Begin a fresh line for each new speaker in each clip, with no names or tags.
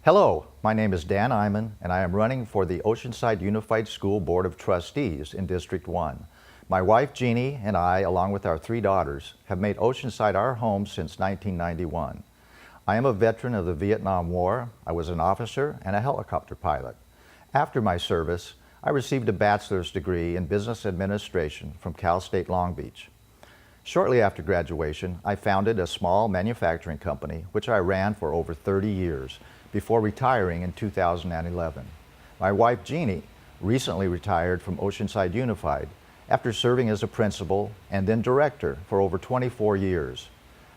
Hello, my name is Dan Iman, and I am running for the Oceanside Unified School Board of Trustees in District 1. My wife Jeannie and I, along with our 3 daughters, have made Oceanside our home since 1991. I am a veteran of the Vietnam War. I was an officer and a helicopter pilot. After my service, I received a bachelor's degree in business administration from Cal State Long Beach. Shortly after graduation, I founded a small manufacturing company, which I ran for over 30 years, before retiring in 2011. My wife Jeannie recently retired from Oceanside Unified after serving as a principal and then director for over 24 years.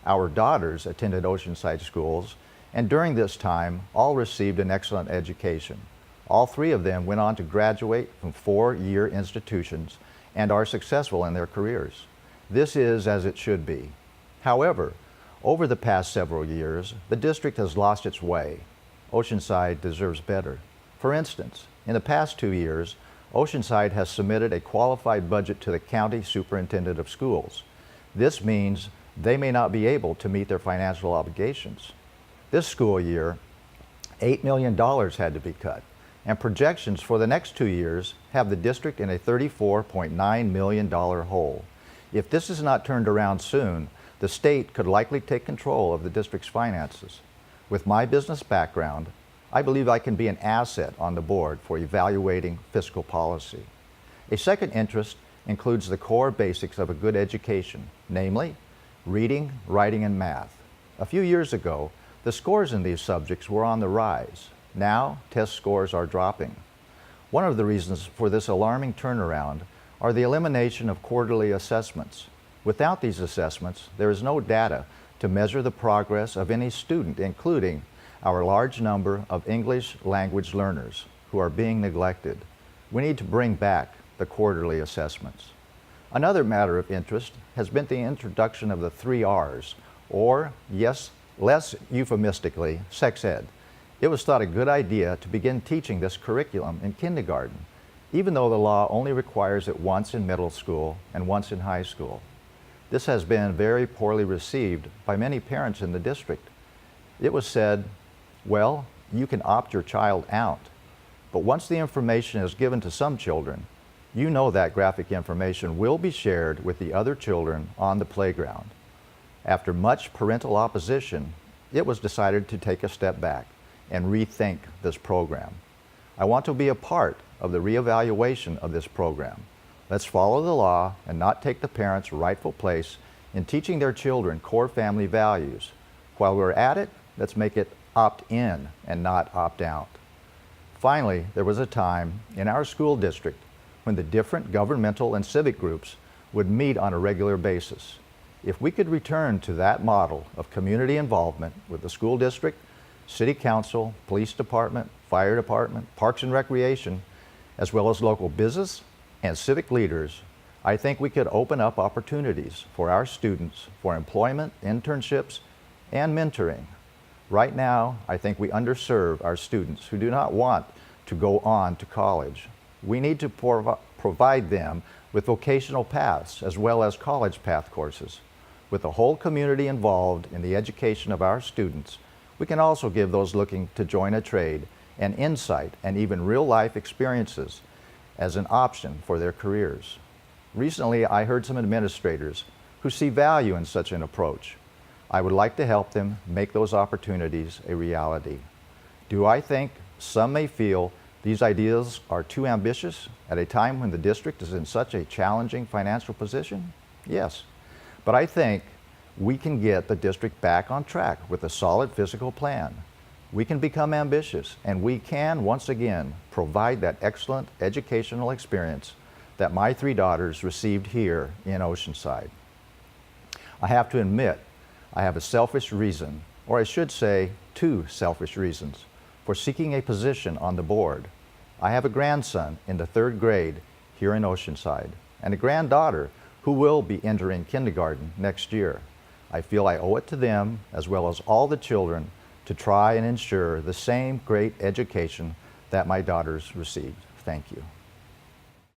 Our daughters attended Oceanside schools, and during this time all received an excellent education. All 3 of them went on to graduate from 4-year institutions and are successful in their careers. This is as it should be. However, over the past several years, the district has lost its way. Oceanside deserves better. For instance, in the past 2 years, Oceanside has submitted a qualified budget to the county superintendent of schools. This means they may not be able to meet their financial obligations. This school year, $8 million had to be cut, and projections for the next 2 years have the district in a $34.9 million hole. If this is not turned around soon, the state could likely take control of the district's finances. With my business background, I believe I can be an asset on the board for evaluating fiscal policy. A second interest includes the core basics of a good education, namely reading, writing, and math. A few years ago, the scores in these subjects were on the rise. Now, test scores are dropping. One of the reasons for this alarming turnaround are the elimination of quarterly assessments. Without these assessments, there is no data to measure the progress of any student, including our large number of English language learners who are being neglected. We need to bring back the quarterly assessments. Another matter of interest has been the introduction of the 3 R's, or, yes, less euphemistically, sex ed. It was thought a good idea to begin teaching this curriculum in kindergarten, even though the law only requires it once in middle school and once in high school. This has been very poorly received by many parents in the district. It was said, well, you can opt your child out, but once the information is given to some children, you know that graphic information will be shared with the other children on the playground. After much parental opposition, it was decided to take a step back and rethink this program. I want to be a part of the reevaluation of this program. Let's follow the law and not take the parents' rightful place in teaching their children core family values. While we're at it, let's make it opt-in and not opt-out. Finally, there was a time in our school district when the different governmental and civic groups would meet on a regular basis. If we could return to that model of community involvement with the school district, city council, police department, fire department, parks and recreation, as well as local business and civic leaders, I think we could open up opportunities for our students for employment, internships, and mentoring. Right now, I think we underserve our students who do not want to go on to college. We need to provide them with vocational paths as well as college path courses. With the whole community involved in the education of our students, we can also give those looking to join a trade an insight and even real-life experiences as an option for their careers. Recently, I heard some administrators who see value in such an approach. I would like to help them make those opportunities a reality. Do I think some may feel these ideas are too ambitious at a time when the district is in such a challenging financial position? Yes, but I think we can get the district back on track with a solid fiscal plan. We can become ambitious, and we can once again provide that excellent educational experience that my 3 daughters received here in Oceanside. I have to admit, I have a selfish reason, or I should say 2 selfish reasons, for seeking a position on the board. I have a grandson in the 3rd grade here in Oceanside, and a granddaughter who will be entering kindergarten next year. I feel I owe it to them, as well as all the children, to try and ensure the same great education that my daughters received. Thank you.